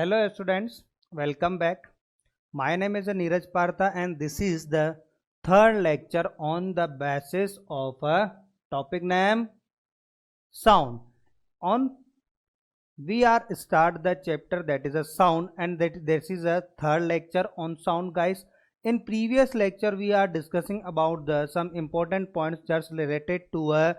Hello students, welcome back. My name is Neeraj Partha and this is the third lecture on the basis of a topic name sound. On we are start the chapter that is a sound, and that this is a third lecture on sound, guys. In previous lecture we are discussing about the some important points just related to a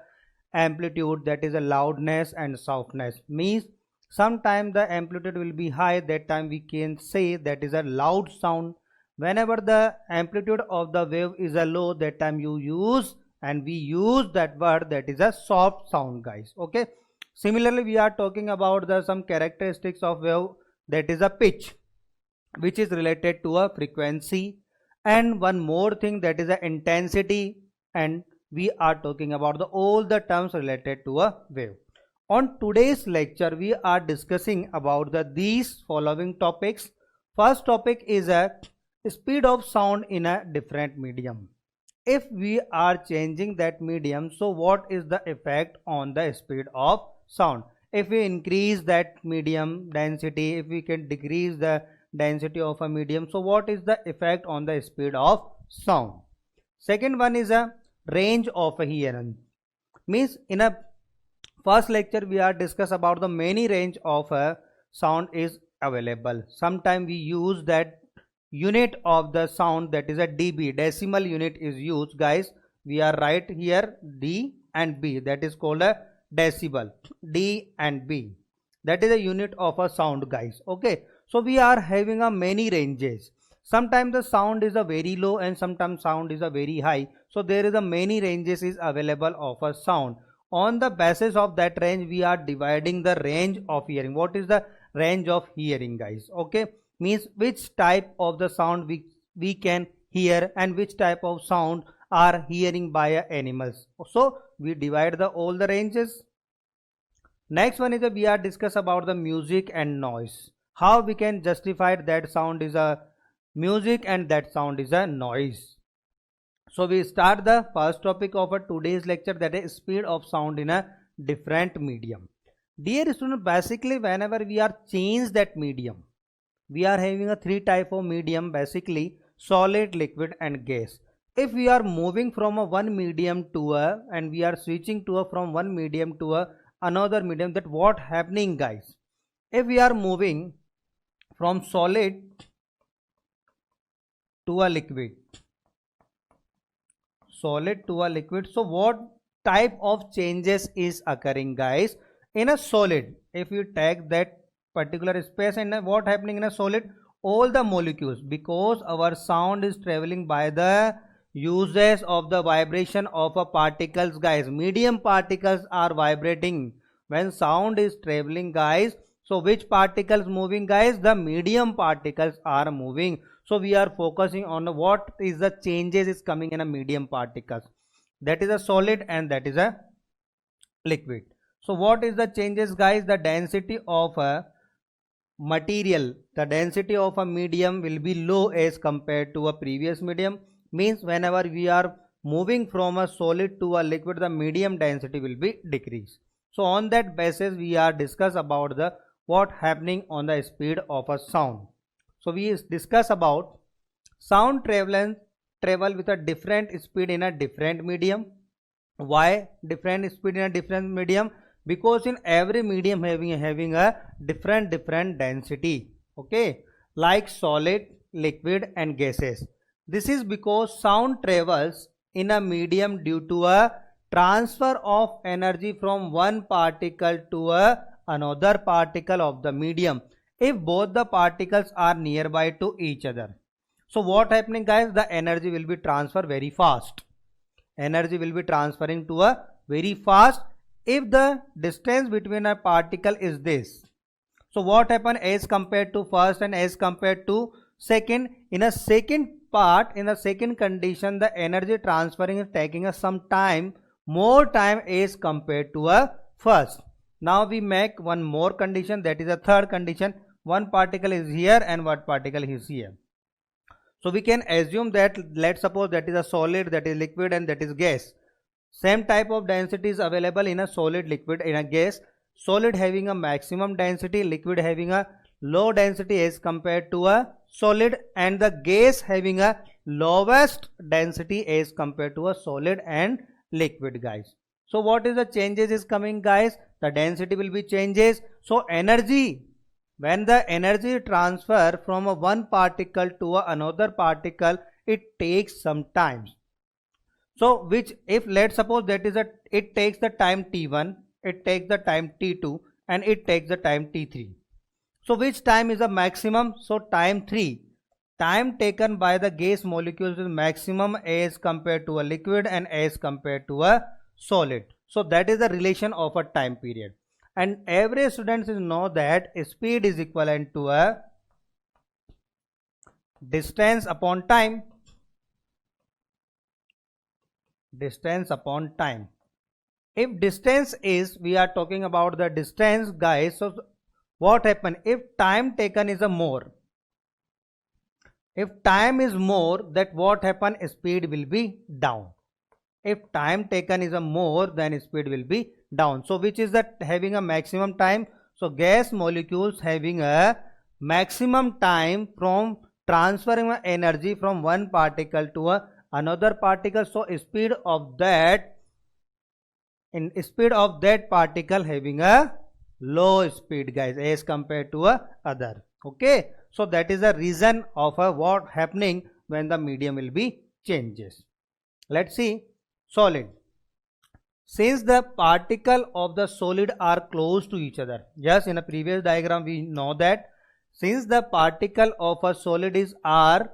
amplitude, that is a loudness and softness. Means sometime the amplitude will be high, that time we can say that is a loud sound. Whenever the amplitude of the wave is a low, that time you use and we use that word that is a soft sound, guys. Okay, similarly we are talking about the some characteristics of wave, that is a pitch, which is related to a frequency, and one more thing, that is a intensity, and we are talking about all the terms related to a wave. On today's lecture we are discussing about these following topics. First topic is a speed of sound in a different medium. If we are changing that medium, so what is the effect on the speed of sound? If we increase that medium density, if we can decrease the density of a medium, so what is the effect on the speed of sound? Second one is a range of a hearing. Means in a first lecture we are discuss about the many range of a sound is available. Sometime we use that unit of the sound, that is a dB, decimal unit is used, guys. We are right here D and B, that is called a decibel. D and B, that is a unit of a sound, guys. Okay, so we are having a many ranges. Sometimes the sound is a very low and sometimes sound is a very high, so there is a many ranges is available of a sound. On the basis of that range we are dividing the range of hearing. What is the range of hearing, guys? Okay, means which type of the sound we can hear and which type of sound are hearing by animals. So we divide all the ranges. Next one is we are discuss about the music and noise. How we can justify that sound is a music and that sound is a noise. So we start the first topic of today's lecture, that is speed of sound in a different medium. Dear student, basically whenever we are change that medium, we are having a three type of medium, basically solid, liquid and gas. If we are moving from one medium to and we are switching to from one medium to another medium, that what happening, guys? If we are moving from solid to a liquid, solid to a liquid, so what type of changes is occurring, guys? In a solid, if you take that particular space, and what happening in a solid, all the molecules, because our sound is traveling by the uses of the vibration of a particles, guys. Medium particles are vibrating when sound is traveling, guys. So which particles moving, guys? The medium particles are moving. So we are focusing on what is the changes is coming in a medium particles, that is a solid and that is a liquid. So what is the changes, guys? The density of a material, the density of a medium will be low as compared to a previous medium. Means whenever we are moving from a solid to a liquid, the medium density will be decreased. So on that basis we are discuss about the what happening on the speed of a sound. So we discuss about sound travel with a different speed in a different medium. Why different speed in a different medium? Because in every medium having a different density. Okay, like solid, liquid and gases. This is because sound travels in a medium due to a transfer of energy from one particle to another particle of the medium, if both the particles are nearby to each other. So what happening, guys? The energy will be transferred very fast. Energy will be transferring to a very fast if the distance between a particle is this. So what happen as compared to first and as compared to second? In a second part, in the second condition, the energy transferring is taking some time, more time as compared to a first. Now we make one more condition, that is a third condition. One particle is here and one particle is here. So we can assume that, let's suppose that is a solid, that is liquid and that is gas. Same type of density is available in a solid, liquid, in a gas. Solid having a maximum density, liquid having a low density as compared to a solid, and the gas having a lowest density as compared to a solid and liquid, guys. So what is the changes is coming, guys? The density will be changes. So energy, when the energy transfer from a one particle to another particle, it takes some time. So which, if let's suppose that is it takes the time t1, it takes the time t2, and it takes the time t3. So which time is the maximum? So time 3, time taken by the gas molecules is maximum as compared to a liquid and as compared to a solid. So that is the relation of a time period. And every student is know that speed is equivalent to a distance upon time. Distance upon time. If distance is, we are talking about the distance, guys. So what happen if time taken is a more? If time is more, that what happen? Speed will be down. If time taken is a more, then speed will be down. So which is that having a maximum time? So gas molecules having a maximum time from transferring energy from one particle to another particle. So speed of that, in speed of that particle having a low speed, guys, as compared to other. Okay, so that is the reason of what happening when the medium will be changes. Let's see solid. Since the particle of the solid are close to each other, yes, in a previous diagram we know that since the particle of a solid are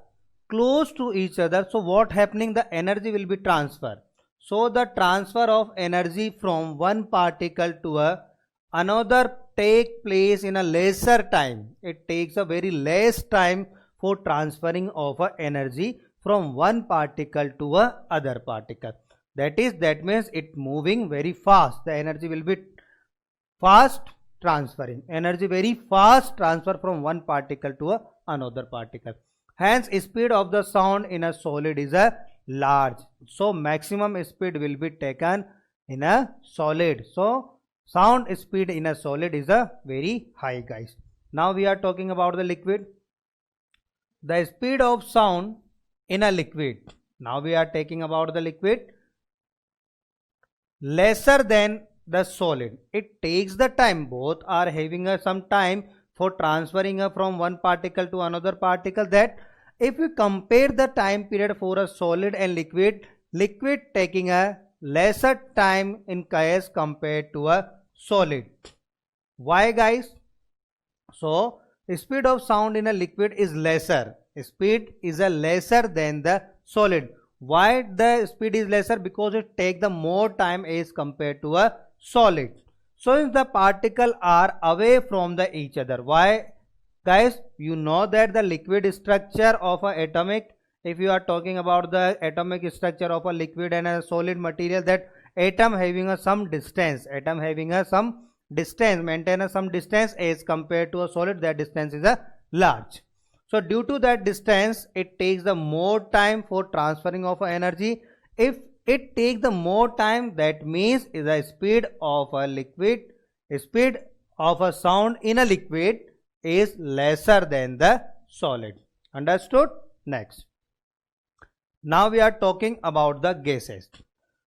close to each other, so what happening? The energy will be transferred. So the transfer of energy from one particle to another take place in a lesser time. It takes a very less time for transferring of energy from one particle to other particle. That means it moving very fast. The energy will be fast transferring. Energy very fast transfer from one particle to another particle. Hence speed of the sound in a solid is a large. So maximum speed will be taken in a solid. So sound speed in a solid is a very high, guys. Now we are talking about the liquid. The speed of sound in a liquid. Now we are talking about the liquid. Lesser than the solid. It takes the time. Both are having some time for transferring from one particle to another particle. That if we compare the time period for a solid and liquid, liquid taking a lesser time in case compared to a solid. Why, guys? So speed of sound in a liquid is lesser. Speed is a lesser than the solid. Why the speed is lesser? Because it takes the more time as compared to a solid. So if the particles are away from the each other. Why, guys? You know that the liquid structure of a atomic, if you are talking about the atomic structure of a liquid and a solid material, that atom having some distance, atom having some distance, maintain some distance as compared to a solid, that distance is a large. So due to that distance, it takes the more time for transferring of energy. If it takes the more time, that means is the speed of a liquid, speed of a sound in a liquid is lesser than the solid. Understood? Next. Now we are talking about the gases.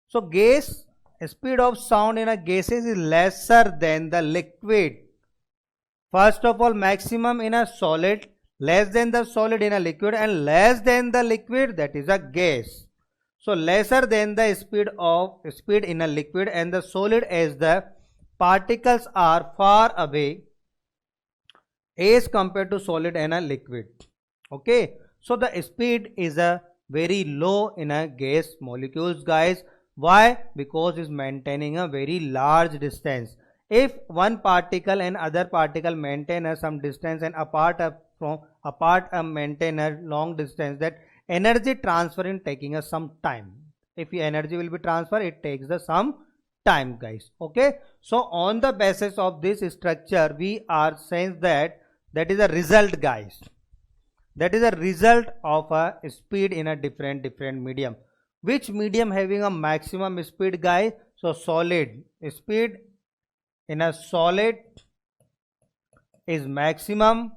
So gas, speed of sound in a gases is lesser than the liquid. First of all, maximum in a solid, less than the solid in a liquid, and less than the liquid, that is a gas. So lesser than the speed in a liquid and the solid as the particles are far away as compared to solid and a liquid. Okay, so the speed is a very low in a gas molecules, guys. Why? Because it's maintaining a very large distance. If one particle and other particle maintain some distance and apart maintain a long distance, that energy transfer in taking some time. If the energy will be transferred, it takes some time, guys. Okay, so on the basis of this structure, we are saying that is a result, guys. That is a result of a speed in a different medium. Which medium having a maximum speed, guys? So solid. Speed in a solid is maximum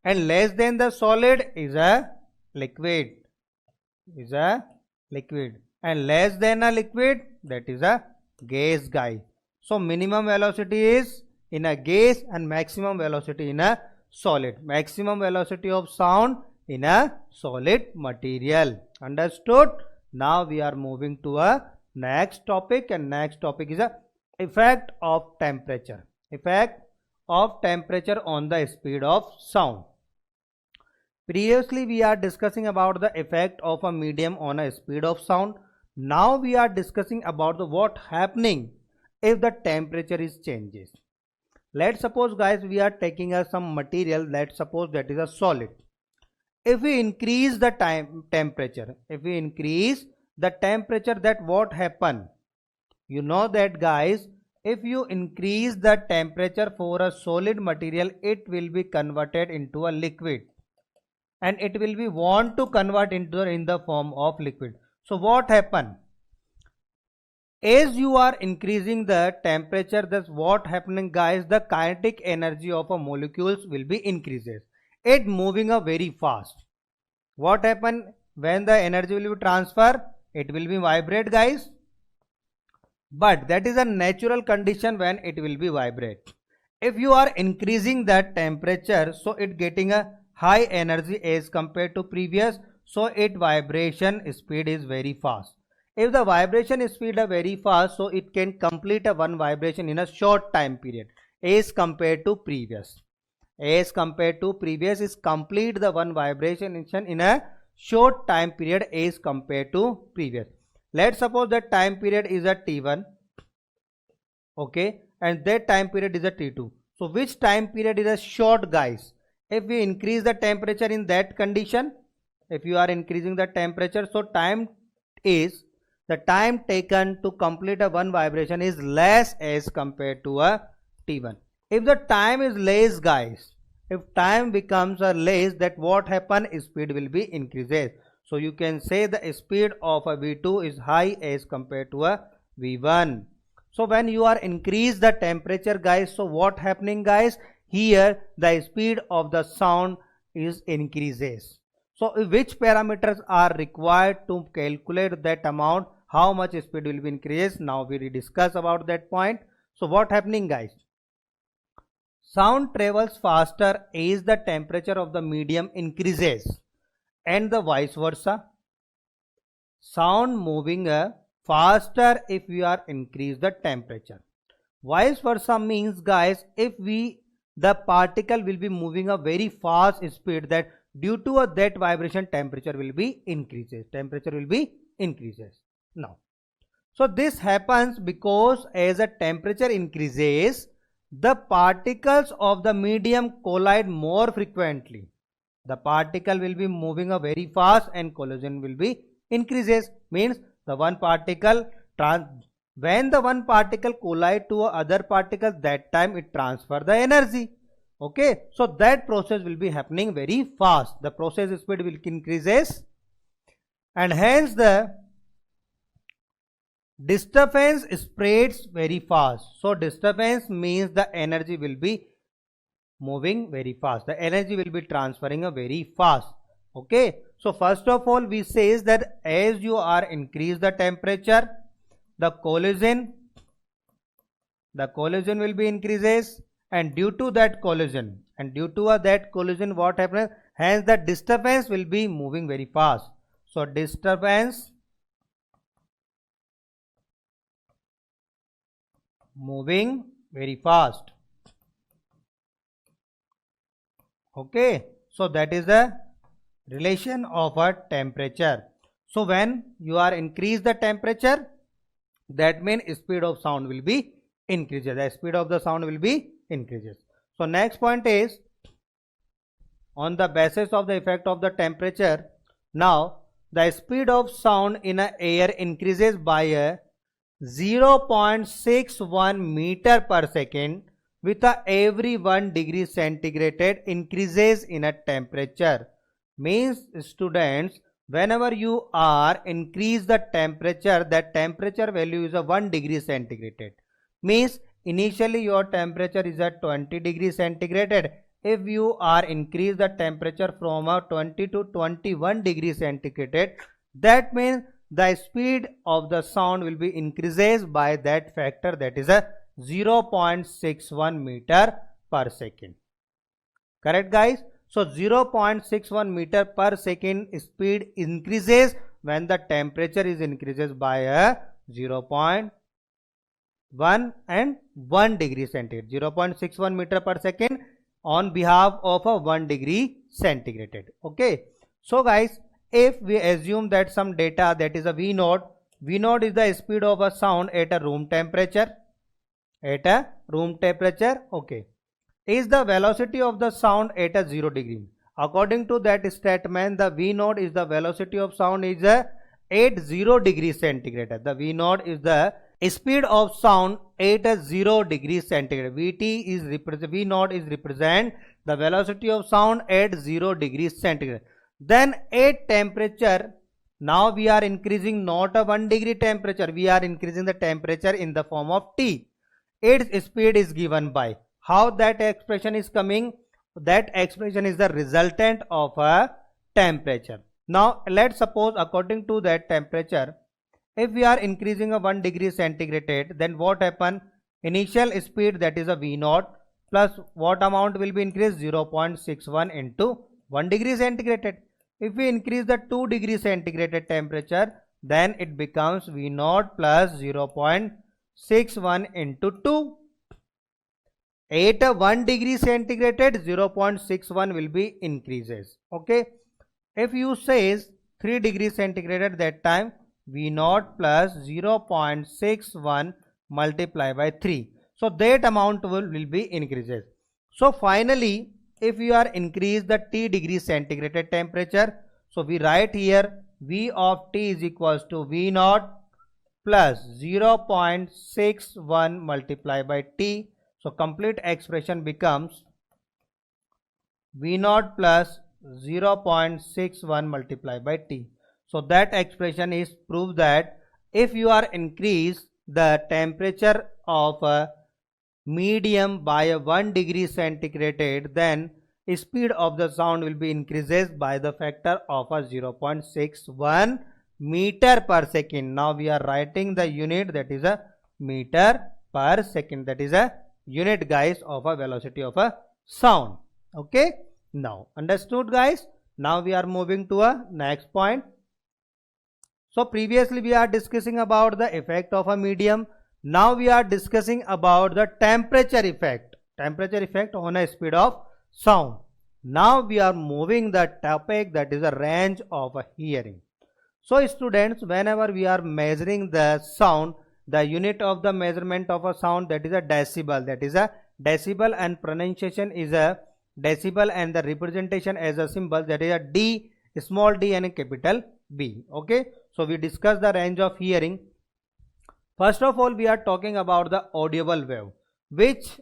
and less than the solid is a liquid, and less than a liquid, that is a gas, guys. So minimum velocity is in a gas and maximum velocity in a solid. Maximum velocity of sound in a solid material. Understood? Now we are moving to a next topic, and next topic is a effect of temperature. Effect of temperature on the speed of sound. Previously we are discussing about the effect of a medium on a speed of sound. Now we are discussing about the what happening if the temperature is changes. Let's suppose, guys, we are taking some material. Let's suppose that is a solid. If we increase the temperature, that what happen? You know that, guys, if you increase the temperature for a solid material, it will be converted into a liquid, and it will be want to convert into in the form of liquid. So what happen? As you are increasing the temperature, that's what happening, guys, the kinetic energy of a molecules will be increases. It moving very fast. What happen when the energy will be transfer? It will be vibrate, guys. But that is a natural condition when it will be vibrate. If you are increasing that temperature, so it getting a high energy as compared to previous, so it vibration speed is very fast. If the vibration speed is very fast, so it can complete a one vibration in a short time period as compared to previous. Is complete the one vibration in a short time period as compared to previous. Let's suppose that time period is a T1, okay, and that time period is a T2. So which time period is a short, guys? If we increase the temperature in that condition, if you are increasing the temperature, so time is the time taken to complete a one vibration is less as compared to a T1. If the time is less, guys, if time becomes a less, that what happen? Speed will be increases. So you can say the speed of a V2 is high as compared to a V1. So when you are increase the temperature, guys, so what happening, guys? Here the speed of the sound is increases. So which parameters are required to calculate that amount? How much speed will be increased? Now we discuss about that point. So what happening, guys? Sound travels faster as the temperature of the medium increases, and the vice versa. Sound moving faster if we are increase the temperature. Vice versa means, guys, if the particle will be moving a very fast speed, that due to that vibration temperature will be increases. Now, so this happens because as the temperature increases, the particles of the medium collide more frequently. The particle will be moving very fast and collision will be increases. Means the one particle when the one particle collide to other particle, that time it transfer the energy. Okay, so that process will be happening very fast. The process speed will increases, and hence the disturbance spreads very fast. So disturbance means the energy will be moving very fast. The energy will be transferring very fast. Okay, so first of all we says that as you are increase the temperature, the collision will be increases, and due to that collision what happens? Hence the disturbance will be moving very fast. So disturbance moving very fast. Okay, so that is the relation of a temperature. So when you are increase the temperature, that means speed of sound will be increases. The speed of the sound will be increases. So next point is on the basis of the effect of the temperature. Now the speed of sound in a air increases by a 0.61 meter per second with every 1 degree centigrade increases in a temperature. Means, students, whenever you are increase the temperature, that temperature value is a 1 degree centigrade. Means initially your temperature is at 20 degrees centigrade. If you are increase the temperature from 20 to 21 degrees centigrade, that means the speed of the sound will be increases by that factor, that is a 0.61 meter per second. Correct guys? So 0.61 meter per second speed increases when the temperature is increases by a 0.1 and 1 degree centigrade. 0.61 meter per second on behalf of a 1 degree centigrade. Okay. So guys, if we assume that some data, that is a V naught is the speed of a sound at a room temperature. Okay. Is the velocity of the sound at a 0 degree. According to that statement, the V naught is the velocity of sound is at 0 degree centigrade. The V naught is the speed of sound at a 0 degree centigrade. V naught is represent the velocity of sound at 0 degree centigrade. Then at temperature, now we are increasing not a 1 degree temperature, we are increasing the temperature in the form of T. Its speed is given by, how that expression is coming? That expression is the resultant of a temperature. Now let's suppose according to that temperature, if we are increasing a 1 degree centigrade, then what happen? Initial speed, that is a V naught, plus what amount will be increased? 0.61 into 1 degree centigrade. If we increase the 2 degree centigrade temperature, then it becomes V naught plus 0.61 into 2. At a 1 degree centigrade, 0.61 will be increases. Okay. If you says 3 degree centigrade at that time, V naught plus 0.61 multiplied by 3. So that amount will be increases. So finally, if you are increase the T degree centigrade temperature, so we write here V of T is equals to V naught plus 0.61 multiplied by T. So complete expression becomes V naught plus 0.61 multiplied by T. So that expression is prove that if you are increase the temperature of a medium by a 1 degree centigrade, then speed of the sound will be increases by the factor of a 0.61 meter per second. Now we are writing the unit, that is a meter per second, that is a unit guys of a velocity of a sound. Okay. Now understood guys. Now we are moving to a next point. So previously we are discussing about the effect of a medium. Now we are discussing about the temperature effect on a speed of sound. Now we are moving the topic, that is a range of a hearing. So students, whenever we are measuring the sound, the unit of the measurement of a sound, that is a decibel, and pronunciation is a decibel, and the representation as a symbol, that is a D, small d and a capital B. Okay. So we discuss the range of hearing. First of all, we are talking about the audible wave. Which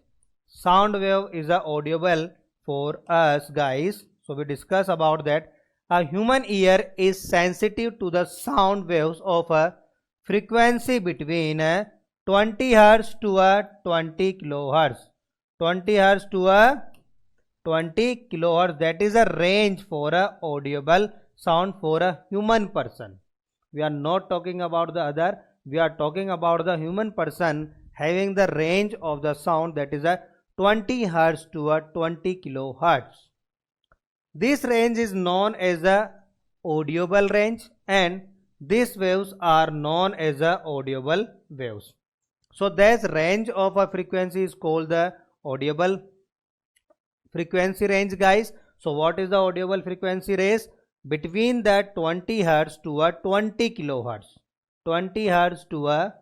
sound wave is a audible for us guys? So we discuss about that. A human ear is sensitive to the sound waves of a frequency between 20 Hz to 20 kilohertz. 20 Hz to 20 kilohertz, that is a range for a audible sound for a human person. We are not talking about the other, we are talking about the human person having the range of the sound, that is a 20 Hz to 20 kilohertz. This range is known as the audible range, and these waves are known as the audible waves. So this range of a frequency is called the audible frequency range guys. So what is the audible frequency range? Between the 20 Hz to 20 kilohertz. 20 Hz to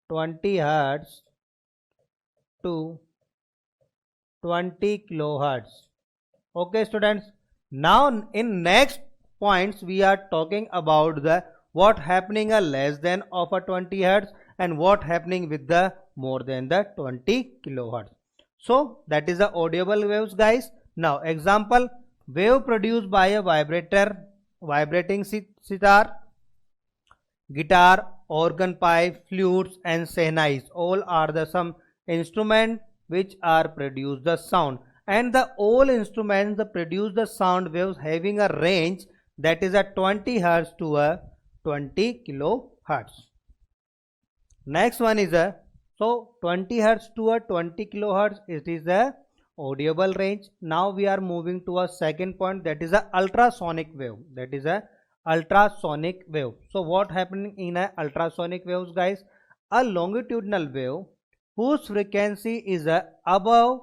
20 Hz to 20 kilohertz. Okay students. Now in next points we are talking about the what happening less than of a 20 Hz and what happening with the more than the 20 kilohertz. So that is the audible waves guys. Now example, wave produced by a vibrating sitar, guitar organ pipe, flutes and sehnais. All are the some instruments which are produce the sound, and the all instruments that produce the sound waves having a range that is a 20 hertz to a 20 kilohertz. Next one is a, so 20 hertz to a 20 kilohertz, it is a audible range. Now we are moving to a second point, that is a ultrasonic wave. That is a ultrasonic wave. So what happening in a ultrasonic waves, guys? A longitudinal wave whose frequency is above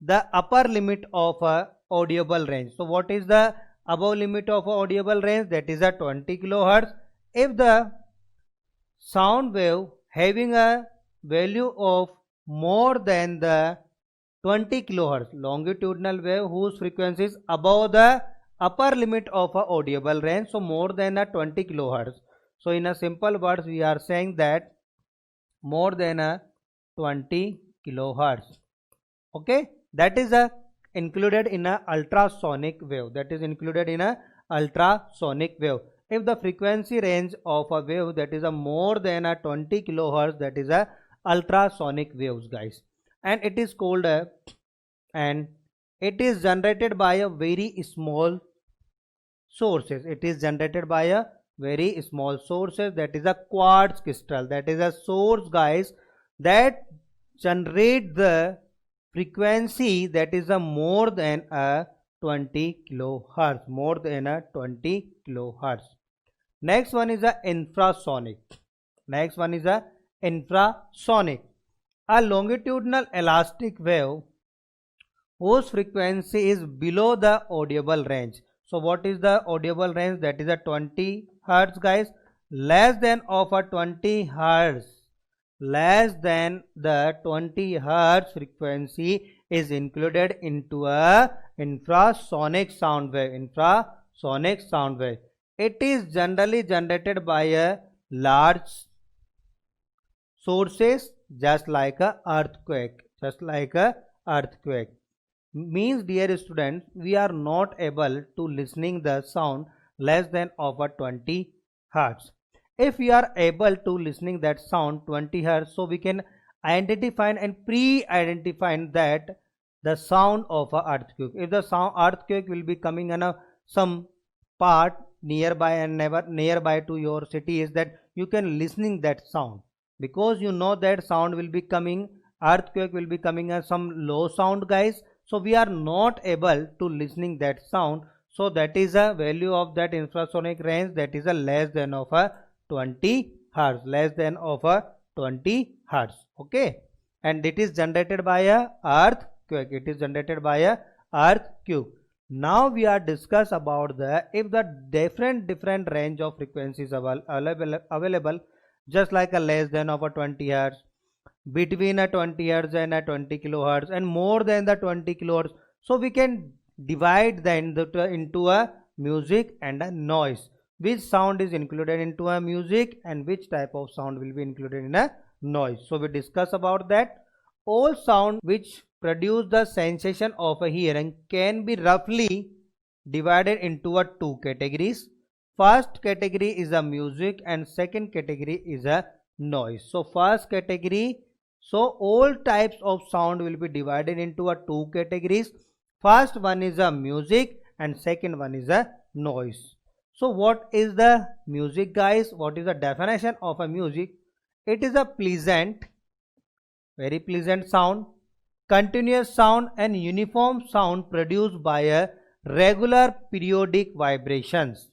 the upper limit of a audible range. So what is the above limit of a audible range? That is a 20 kilohertz. If the sound wave having a value of more than the 20 kilohertz, longitudinal wave whose frequency is above the upper limit of a audible range, so more than a 20 kilohertz. So in a simple words we are saying that more than a 20 kilohertz. Okay, that is included in a ultrasonic wave. That is included in a ultrasonic wave. If the frequency range of a wave that is a more than a 20 kilohertz, that is a ultrasonic waves, guys, and it is called and it is generated by a very small sources. It is generated by a very small sources, that is a quartz crystal. That is a source, guys, that generate the frequency that is a more than a 20 kilohertz, more than a 20 kilohertz. Next one is a infrasonic. Next one is a infrasonic, a longitudinal elastic wave whose frequency is below the audible range. So what is the audible range? That is a 20 hertz, guys. Less than of a 20 hertz, less than the 20 hertz frequency is included into a infrasonic sound wave. Infrasonic sound wave. It is generally generated by a large sources, just like a earthquake. Just like a earthquake. Means, dear students, we are not able to listening the sound less than of a 20 hertz. If we are able to listening that sound 20 hertz, so we can identify and pre-identify that the sound of a earthquake. If the sound earthquake will be coming in some part nearby and never nearby to your city, is that you can listening that sound, because you know that sound will be coming, earthquake will be coming as some low sound, guys. So we are not able to listening that sound. So that is a value of that infrasonic range, that is a less than of a 20 hertz, less than of a 20 hertz. Okay, and it is generated by a earthquake. It is generated by a earthquake. Now we are discuss about the if the different range of frequencies available, just like a less than of a 20 hertz, between a 20 hertz and a 20 kilohertz, and more than the 20 kilohertz. So we can divide them into a music and a noise. Which sound is included into a music and which type of sound will be included in a noise. So we discuss about that. All sound which produce the sensation of a hearing can be roughly divided into a two categories. First category is a music and second category is a noise. So first category, so all types of sound will be divided into a two categories. First one is a music and second one is a noise. So what is the music, guys? What is the definition of a music? It is a pleasant, very pleasant sound, continuous sound and uniform sound produced by a regular periodic vibrations.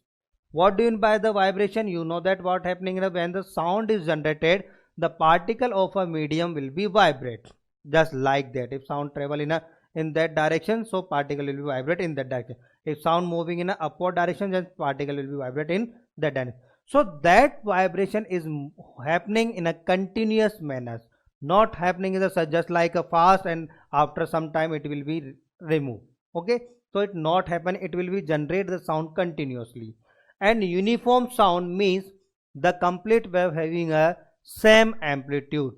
What do you mean by the vibration? You know that what happening when the sound is generated, the particle of a medium will be vibrate, just like that. If sound travel in that direction, so particle will be vibrate in that direction. If sound moving in a upward direction, then particle will be vibrate in that direction. So that vibration is happening in a continuous manner, not happening in the just like a fast and after some time it will be removed. Okay, so it not happen, it will be generate the sound continuously. And uniform sound means the complete wave having a same amplitude,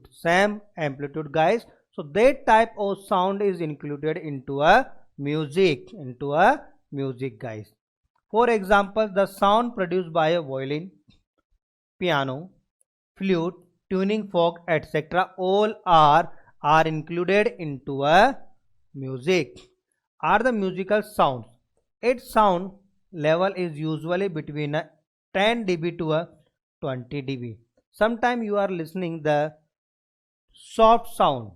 guys. So that type of sound is included into a music, guys. For example, the sound produced by a violin, piano, flute, tuning fork, etc. all are included into a music. Are the musical sounds. Its sound level is usually between a 10 dB to a 20 dB. Sometimes you are listening the soft sound,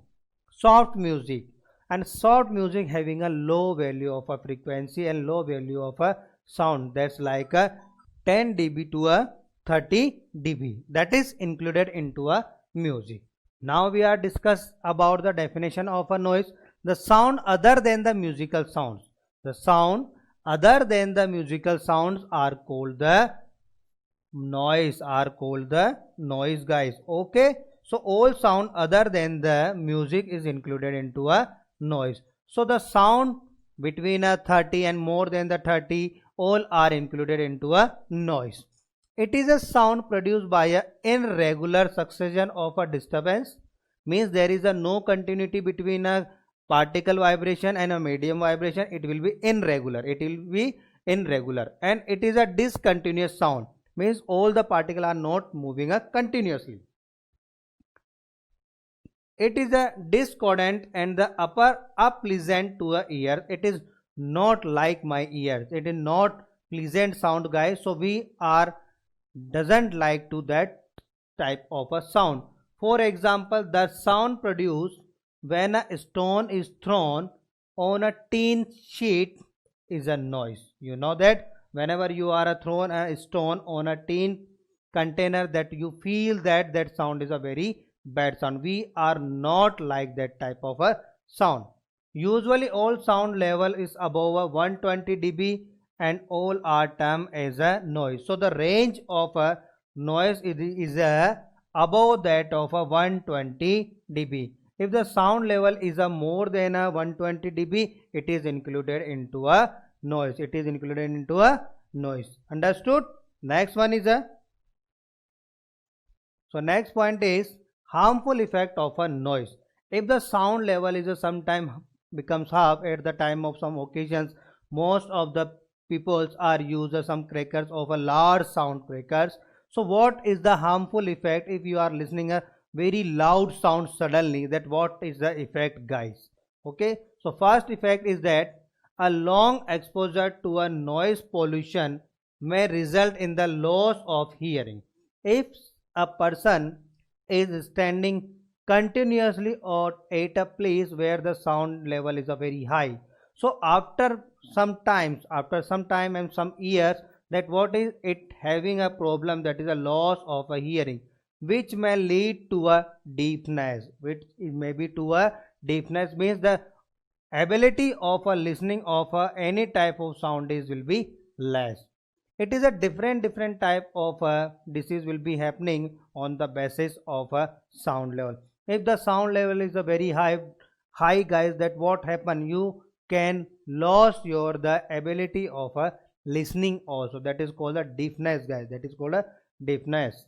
soft music, and soft music having a low value of a frequency and low value of a sound, that's like a 10 dB to a 30 dB, that is included into a music. Now we are discuss about the definition of a noise. The sound other than the musical sounds, the sound other than the musical sounds are called the noise, guys. Okay, so all sound other than the music is included into a noise. So the sound between a 30 and more than the 30 all are included into a noise. It is a sound produced by a irregular succession of a disturbance, means there is a no continuity between a particle vibration and a medium vibration. It will be irregular, and it is a discontinuous sound, means all the particles are not moving continuously. It is a discordant and the unpleasant to a ear. It is not like my ears, it is not pleasant sound, guys. So we are doesn't like to that type of a sound. For example, the sound produced when a stone is thrown on a tin sheet is a noise. You know that whenever you are thrown a stone on a tin container, that you feel that that sound is a very bad sound. We are not like that type of a sound. Usually all sound level is above a 120 dB and all are termed as a noise. So the range of a noise is above that of a 120 dB. If the sound level is a more than a 120 dB, it is included into a noise. It is included into a noise. Understood? Next one is a. So next point is harmful effect of a noise. If the sound level is a sometime becomes half at the time of some occasions, most of the peoples are use some crackers of a large sound crackers. So what is the harmful effect if you are listening a very loud sound suddenly? That what is the effect, guys? Okay, so first effect is that a long exposure to a noise pollution may result in the loss of hearing. If a person is standing continuously or at a place where the sound level is a very high, so after some time and some years, that what is it having a problem, that is a loss of a hearing, which may lead to a deafness, which may be to a deafness, means the ability of a listening of any type of sound is will be less. It is a different type of disease will be happening on the basis of a sound level. If the sound level is a very high, guys, that what happen, you can lose your the ability of a listening also, that is called a deafness, guys, that is called a deafness.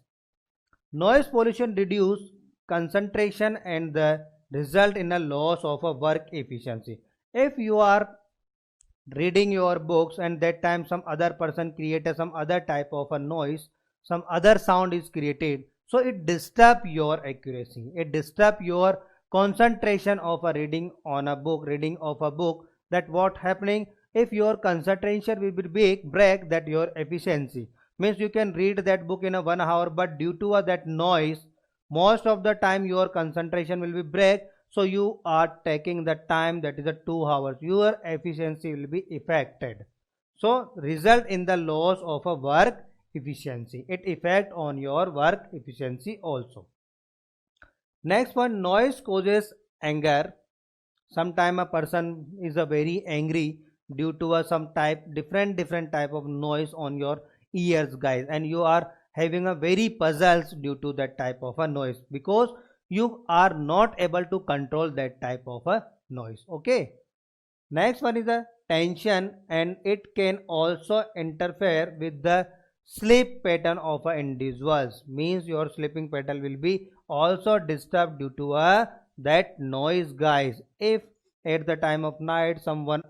Noise pollution reduce concentration and the result in a loss of a work efficiency. If you are reading your books and that time some other person created some other type of a noise, some other sound is created, so it disturb your accuracy, it disturb your concentration of a reading of a book, that what happening, if your concentration will be break, that your efficiency, means you can read that book in a 1 hour, but due to that noise most of the time your concentration will be break, so you are taking the time, that is a 2 hours, your efficiency will be affected, so result in the loss of a work efficiency. It affect on your work efficiency also. Next one, noise causes anger. Sometime a person is a very angry due to some different type of noise on your ears, guys, and you are having a very puzzles due to that type of a noise, because you are not able to control that type of a noise. Okay, next one is a tension, and it can also interfere with the sleep pattern of individuals, means your sleeping pattern will be also disturbed due to that noise, guys. If at the time of night someone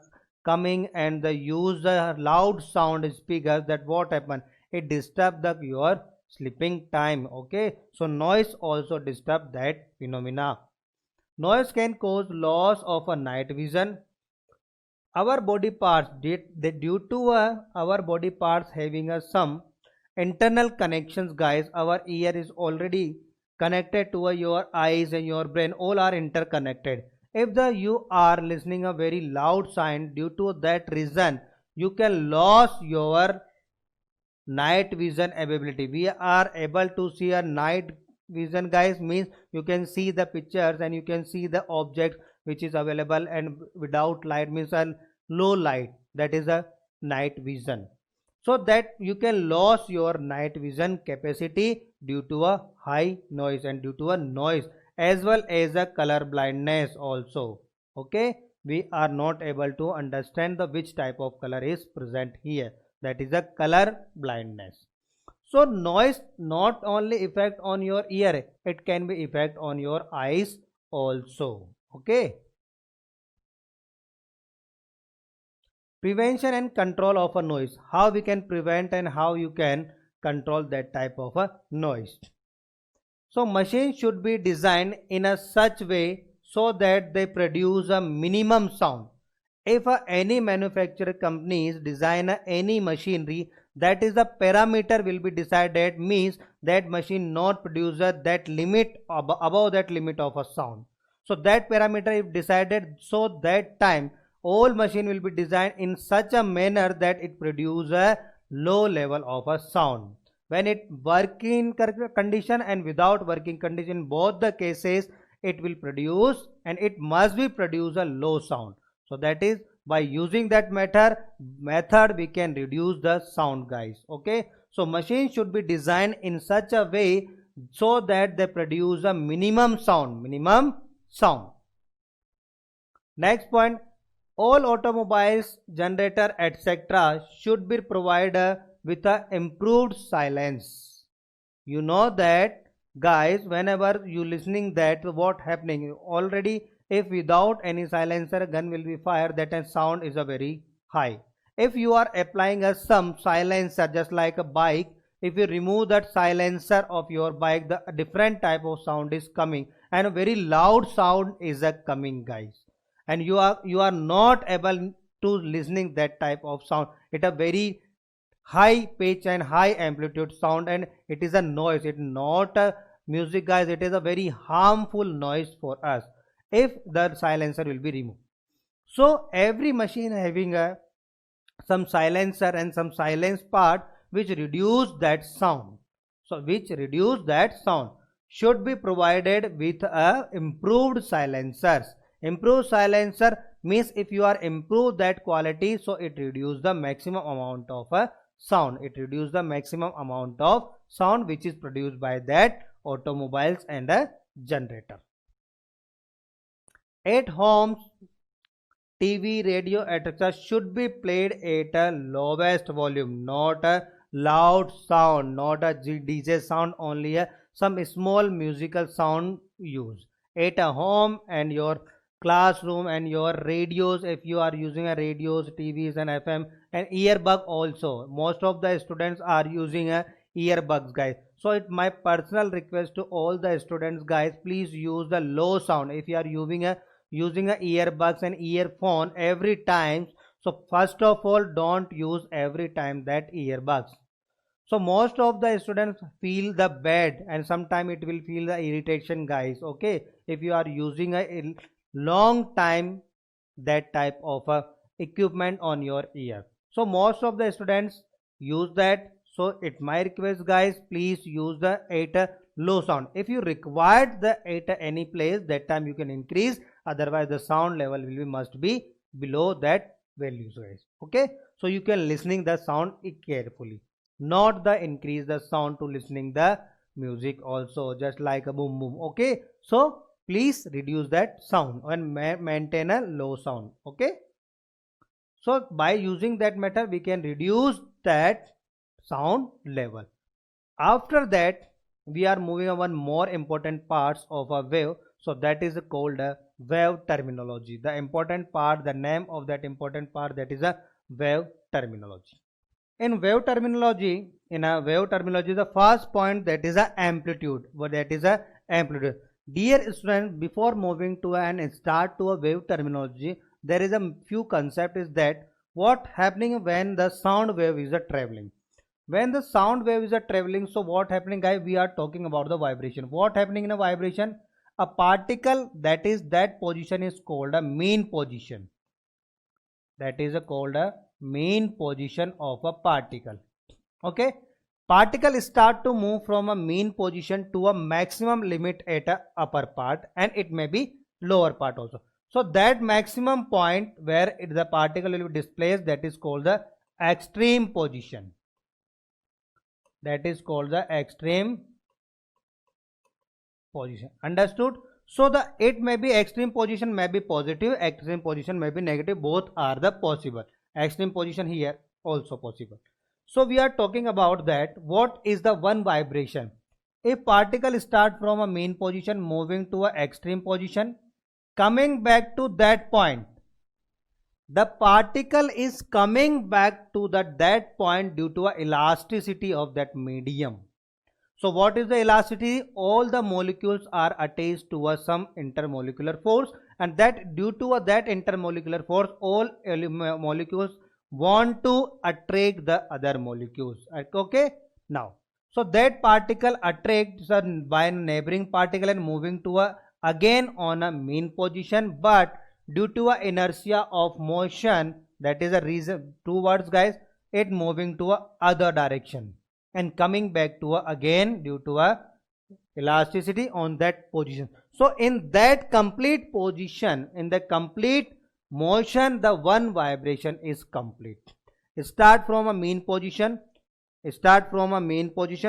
coming and the use the loud sound speakers, that what happen, it disturb your sleeping time. Okay, so noise also disturb that phenomena. Noise can cause loss of a night vision. Our body parts due to our body parts having a some internal connections, guys. Our ear is already connected to your eyes and your brain, all are interconnected. If the you are listening a very loud sound, due to that reason you can lose your night vision ability. We are able to see a night vision, guys, means you can see the pictures and you can see the object which is available, and without light means a low light, that is a night vision. So that you can lose your night vision capacity due to a high noise and due to a noise, as well as a color blindness also. Okay, we are not able to understand the which type of color is present here, that is a color blindness. So noise not only effect on your ear, it can be effect on your eyes also. Okay, prevention and control of a noise, how we can prevent and how you can control that type of a noise. So machines should be designed in a such way so that they produce a minimum sound. If any manufacturer companies design any machinery, that is the parameter will be decided, means that machine not produce that limit above that limit of a sound. So that parameter if decided, so that time all machine will be designed in such a manner that it produce a low level of a sound. When it working condition and without working condition, both the cases it will produce, and it must be produce a low sound. So that is by using that method we can reduce the sound, guys. Okay, so machine should be designed in such a way so that they produce a minimum sound. Next point, all automobiles, generator, etc. should be provided with a improved silence. You know that, guys, whenever you listening that what happening already, if without any silencer gun will be fired, that sound is a very high. If you are applying some silencer just like a bike, if you remove that silencer of your bike, the different type of sound is coming, and a very loud sound is coming, guys, and you are not able to listening that type of sound. It a very high pitch and high amplitude sound, and it is a noise, it not a music, guys. It is a very harmful noise for us if the silencer will be removed. So every machine having some silencer and some silence part which reduce that sound. So which reduce that sound should be provided with improved silencers. Improved silencer means if you are improve that quality, so it reduce the maximum amount of sound. It reduce the maximum amount of sound which is produced by that automobiles and a generator. At homes, TV, radio, etc. should be played at a lowest volume, not a loud sound, not a DJ sound, only some small musical sound use. At a home and your classroom and your radios, if you are using a radios, TVs and FM, and earbud also. Most of the students are using earbuds, guys. So it's my personal request to all the students, guys, please use the low sound. If you are using a earbuds and earphone every time, so first of all don't use every time that earbuds. So most of the students feel the bad, and sometime it will feel the irritation, guys. Okay, if you are using a long time that type of equipment on your ear, so most of the students use that. So it my request, guys, please use the at low sound. If you required the at any place, that time you can increase, otherwise the sound level will be must be below that values, guys. Okay, so you can listening the sound carefully, not the increase the sound to listening the music also, just like a boom boom. Okay, so please reduce that sound and maintain a low sound. Okay, so by using that method we can reduce that sound level. After that we are moving on one more important parts of a wave, so that is called a wave terminology. The important part, the name of that important part, that is a wave terminology. In wave terminology, in a wave terminology, the first point, that is a amplitude. What that is a amplitude. Dear students, before moving to and start to a wave terminology, there is a few concept is that what happening when the sound wave is a traveling. When the sound wave is a traveling, so what happening, guys? We are talking about the vibration. What happening in a vibration? A particle that is that position is called a mean position. That is called a mean position of a particle. Okay, particle start to move from a mean position to a maximum limit at a upper part, and it may be lower part also. So that maximum point where the particle will be displaced, that is called the extreme position. That is called the extreme position. Understood? So the it may be extreme position may be positive, extreme position may be negative, both are the possible. Extreme position here also possible. So we are talking about that what is the one vibration. If particle start from a mean position moving to a extreme position, coming back to that point, the particle is coming back to that point due to a elasticity of that medium. So what is the elasticity? All the molecules are attached to some intermolecular force, and that due to that intermolecular force, all molecules want to attract the other molecules. Okay, now so that particle attracts by neighboring particle and moving to again on a mean position, but due to a inertia of motion, that is a reason, two words guys, it moving to a other direction and coming back to again due to a elasticity on that position. So in that complete position, in the complete motion, the one vibration is complete. Start from a mean position,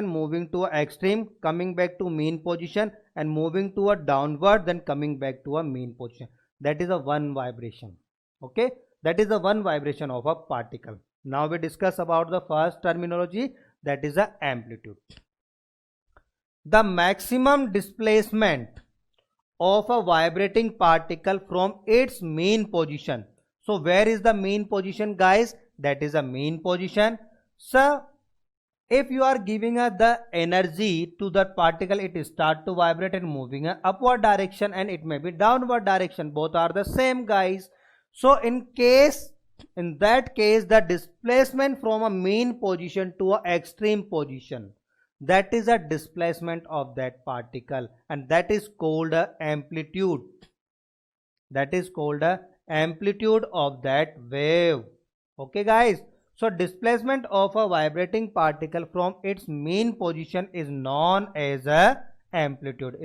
moving to a extreme, coming back to mean position and moving to a downward, then coming back to a mean position. That is a one vibration. Okay, that is the one vibration of a particle. Now we discuss about the first terminology, that is a amplitude. The maximum displacement of a vibrating particle from its mean position. So where is the mean position guys? That is a mean position. So if you are giving the energy to that particle, it start to vibrate and moving upward direction, and it may be downward direction, both are the same guys. So in that case the displacement from a mean position to a extreme position, that is a displacement of that particle, and that is called a amplitude. That is called a amplitude of that wave. Okay guys, so displacement of a vibrating particle from its mean position is known as a amplitude,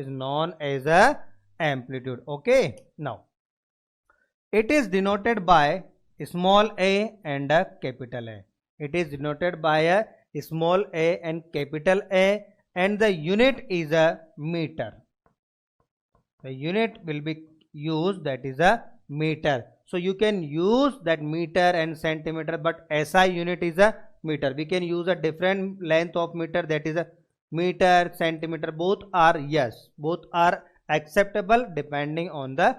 Okay, now it is denoted by small a and a capital A. It is denoted by a small a and capital A, and the unit is a meter. The unit will be used, that is a meter. So you can use that meter and centimeter, but SI unit is a meter. We can use a different length of meter, that is a meter, centimeter, both are both are acceptable depending on the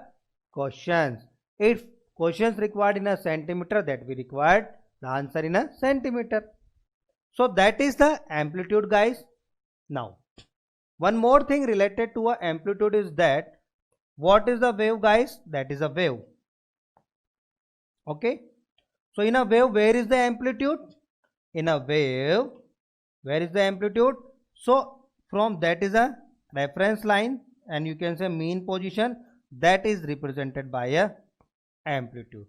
questions. If questions required in a centimeter, that we required the answer in a centimeter. So that is the amplitude guys. Now one more thing related to a amplitude is that what is the wave guys? That is a wave. Okay, so in a wave, where is the amplitude? In a wave, where is the amplitude? So from that is a reference line, and you can say mean position, that is represented by a amplitude.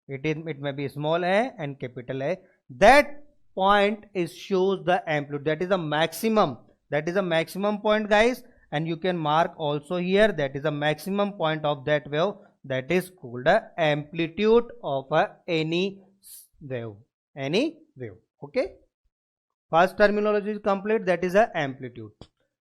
It may be small a and capital A. That point shows the amplitude. That is a maximum. That is a maximum point guys, and you can mark also here, that is a maximum point of that wave. That is called the amplitude of any wave. Okay, first terminology is complete, that is a amplitude.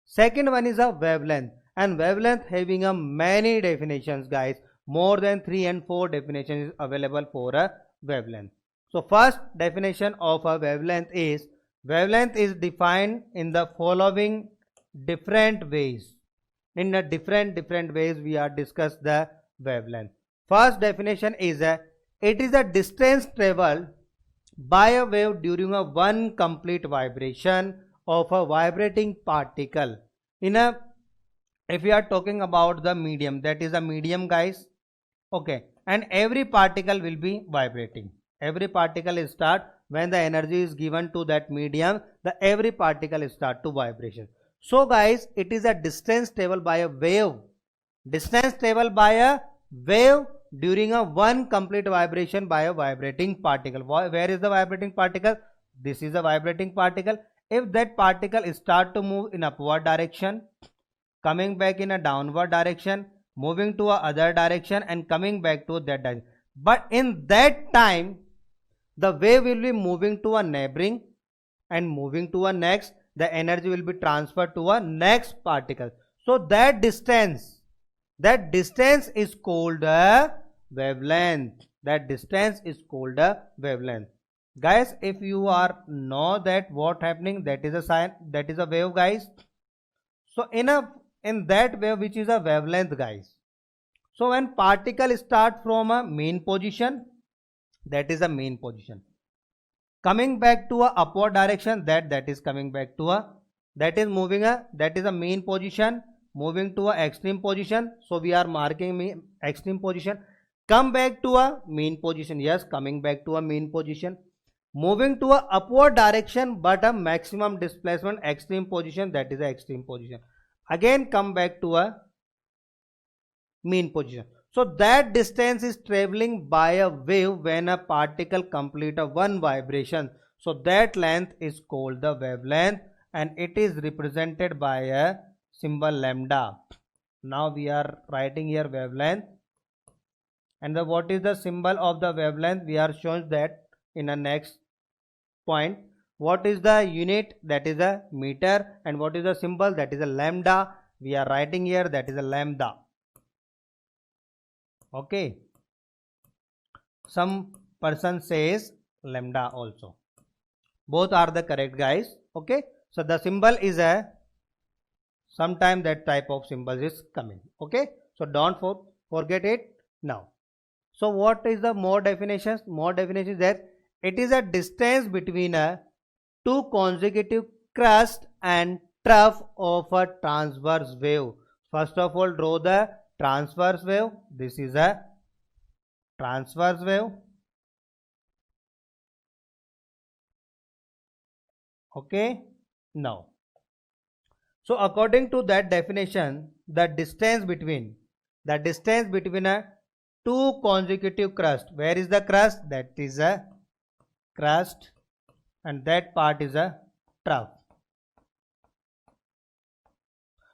Second one is a wavelength, and wavelength having a many definitions guys, more than 3 and 4 definitions is available for a wavelength. So first definition of a wavelength is defined in the following different ways. In a different ways we are discuss the wavelength. First definition is it is a distance traveled by a wave during a one complete vibration of a vibrating particle in a, if we are talking about the medium, that is a medium guys, okay, and every particle will be vibrating. Every particle is start when the energy is given to that medium, the every particle is start to vibration. So guys, it is a distance travel by a wave, distance travel by a wave during a one complete vibration by a vibrating particle. Where is the vibrating particle? This is a vibrating particle. If that particle start to move in upward direction, coming back in a downward direction, moving to a other direction and coming back to that direction, but in that time the wave will be moving to a neighboring and moving to a next, the energy will be transferred to a next particle. So that distance is called a wavelength. That distance is called a wavelength. Guys, if you are know that what happening, that is a sign, that is a wave guys. So in that wave, which is a wavelength guys, so when particle start from a mean position, that is a mean position, coming back to a upward direction, that is coming back to a, that is moving a, that is a mean position, moving to a extreme position. So we are marking extreme position, come back to a mean position, yes, coming back to a mean position, moving to a upward direction but a maximum displacement extreme position, that is a extreme position, again come back to a mean position. So that distance is traveling by a wave when a particle complete a one vibration. So that length is called the wavelength and it is represented by a symbol lambda. Now we are writing here wavelength, and what is the symbol of the wavelength? We are showing that in a next point. What is the unit? That is a meter. And what is the symbol? That is a lambda. We are writing here, that is a lambda. Okay, some person says lambda also, both are the correct guys. Okay, so the symbol is a, sometime that type of symbol is coming. Okay, so don't forget it now. So what is the more definitions? More definitions that it is a distance between a two consecutive crust and trough of a transverse wave. First of all, draw the transverse wave. This is a transverse wave. Okay, now, so according to that definition, the distance between a two consecutive crust, where is the crust? That is a crust and that part is a trough.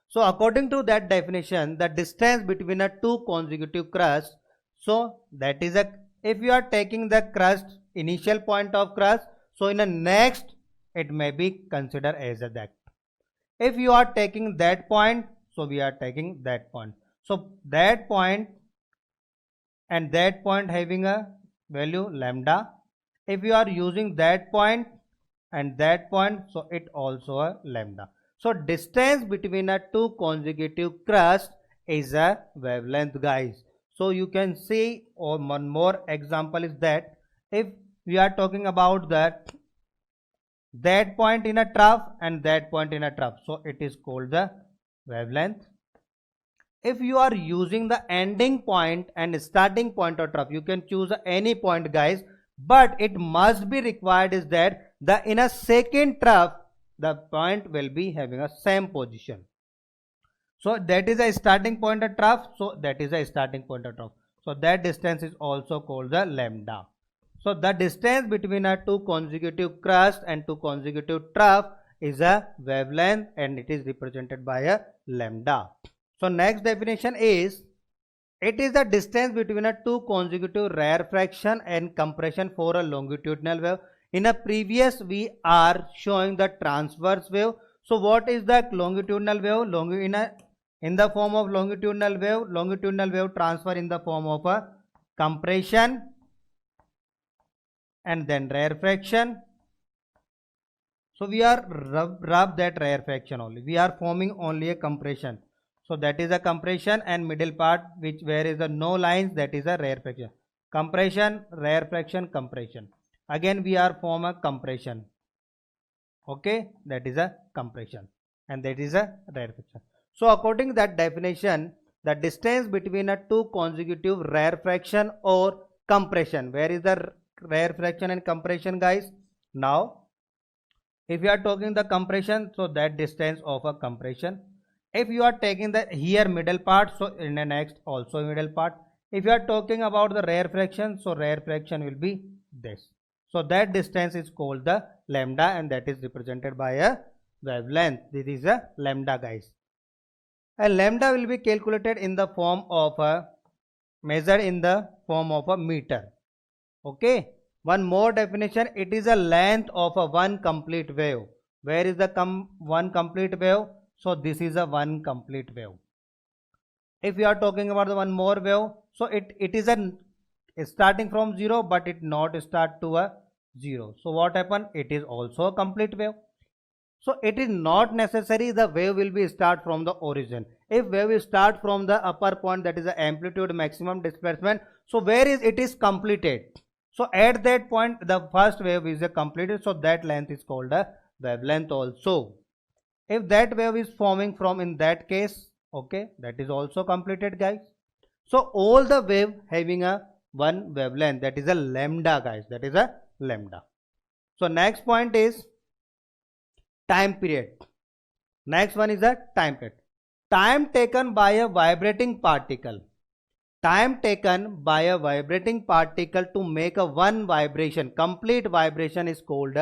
So according to that definition, the distance between a two consecutive crust, so that is a, if you are taking the crust, initial point of crust, so in the next it may be considered as a that. If you are taking that point, so we are taking that point. So that point and that point having a value lambda. If you are using that point and that point, so it also a lambda. So distance between a two consecutive crust is a wavelength guys. So you can see, or one more example is that if we are talking about that point in a trough and that point in a trough, so it is called the wavelength. If you are using the ending point and starting point of trough, you can choose any point guys, but it must be required is that the in a second trough the point will be having a same position. So that is a starting point of trough, so that is a starting point of trough. So that distance is also called the lambda. So the distance between a two consecutive crust and two consecutive trough is a wavelength and it is represented by a lambda. So next definition is, it is the distance between a two consecutive rarefaction and compression for a longitudinal wave. In a previous we are showing the transverse wave. So what is the longitudinal wave? In the form of longitudinal wave transfer in the form of a compression and then rarefaction. So we are rub that rarefaction only. We are forming only a compression. So that is a compression, and middle part which where is the no lines, that is a rarefaction. Compression, rarefaction, compression. again we are form a compression. Okay, that is a compression and that is a rarefaction. So according to that definition, the distance between a two consecutive rarefaction or compression. Where is the rarefaction and compression, guys? Now if you are talking the compression, so that distance of a compression. If you are taking the here middle part, so in the next also middle part. If you are talking about the rarefaction, so rarefaction will be this. So that distance is called the lambda and that is represented by a wavelength. This is a lambda, guys. And lambda will be calculated in the form of a measured in the form of a meter. Okay. One more definition, it is a length of a one complete wave. Where is the one complete wave? So this is a one complete wave. If we are talking about the one more wave, so it is a starting from 0 but it not start to a 0. So what happened? It is also a complete wave. So it is not necessary the wave will be start from the origin. If wave will start from the upper point, that is the amplitude maximum displacement, so where is it is completed. So at that point the first wave is completed, so that length is called a wavelength also. If that wave is forming from in that case, okay, that is also completed, guys. So all the wave having a one wavelength, that is a lambda, guys, that is a lambda. So next point is time period. Next one is a time period. Time taken by a vibrating particle. Time taken by a vibrating particle to make a one vibration, complete vibration is called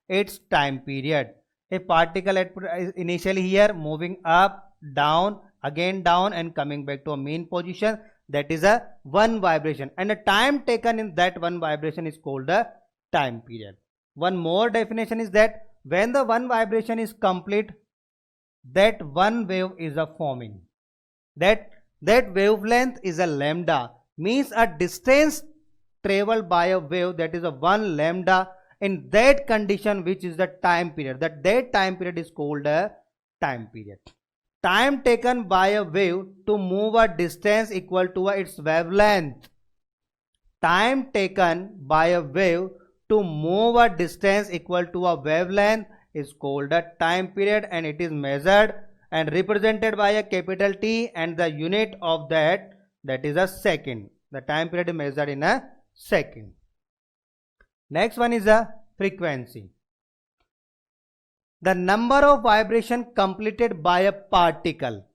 its time period. A particle is initially here moving up, down, again down and coming back to a mean position, that is a one vibration, and the time taken in that one vibration is called a time period. One more definition is that when the one vibration is complete, that one wave is a forming. That wavelength is a lambda, means a distance traveled by a wave, that is a one lambda in that condition, which is the time period. That time period is called a time period. Time taken by a wave to move a distance equal to its wavelength. Time taken by a wave to move a distance equal to a wavelength is called a time period, and it is measured and represented by a capital T, and the unit of that is a second. The time period is measured in a second. Next one is a frequency. The number of vibration completed by a particle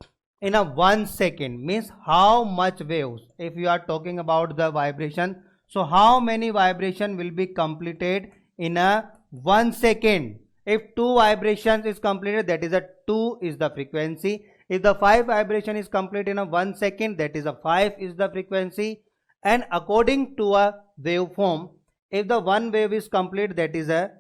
in a 1 second, means how much waves. If you are talking about the vibration, so how many vibration will be completed in a 1 second. If 2 vibrations is completed, that is a 2 is the frequency. If the 5 vibration is complete in a 1 second, that is a 5 is the frequency. And according to a waveform, if the one wave is complete, that is a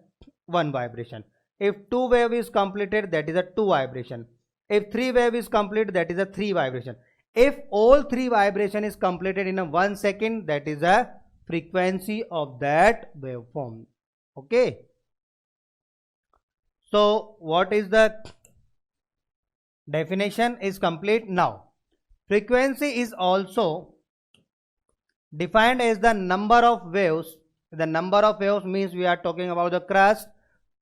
1 vibration. If 2 wave is completed, that is a 2 vibration. If 3 wave is complete, that is a 3 vibration. If all 3 vibration is completed in a 1 second, that is a frequency of that waveform. Okay. So what is the definition is complete. Now frequency is also defined as the number of waves. The number of waves means we are talking about the crust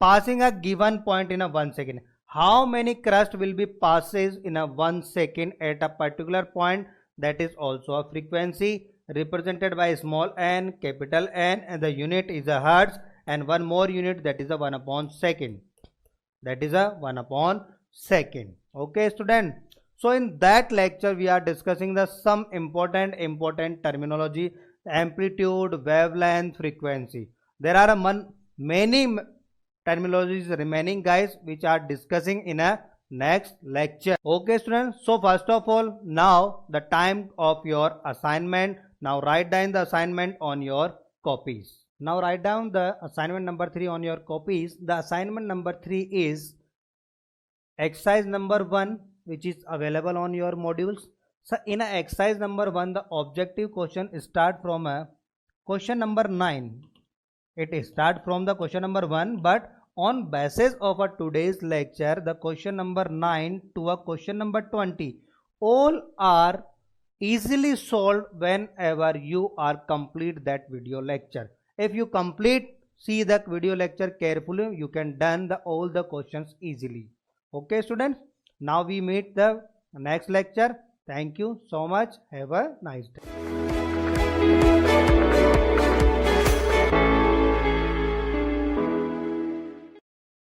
passing a given point in a 1 second. How many crust will be passes in a 1 second at a particular point, that is also a frequency, represented by small n, capital N, and the unit is a hertz, and one more unit, that is a 1 upon second. That is a 1 upon second. Okay, student. So in that lecture we are discussing the some important terminology: amplitude, wavelength, frequency. There are many terminologies remaining, guys, which are discussing in a next lecture. Okay, students. So first of all, now the time of your assignment. Now write down the assignment on your copies. Now write down the assignment number 3 on your copies. The assignment number 3 is exercise number 1, which is available on your modules. So in a exercise number 1, the objective question start from a question number 9. It start from the question number 1, but on basis of a today's lecture, the question number 9 to a question number 20, all are easily solved whenever you are complete that video lecture. If you complete see the video lecture carefully. You can done all the questions easily. Okay students, now we meet the next lecture. Thank you so much. Have a nice day.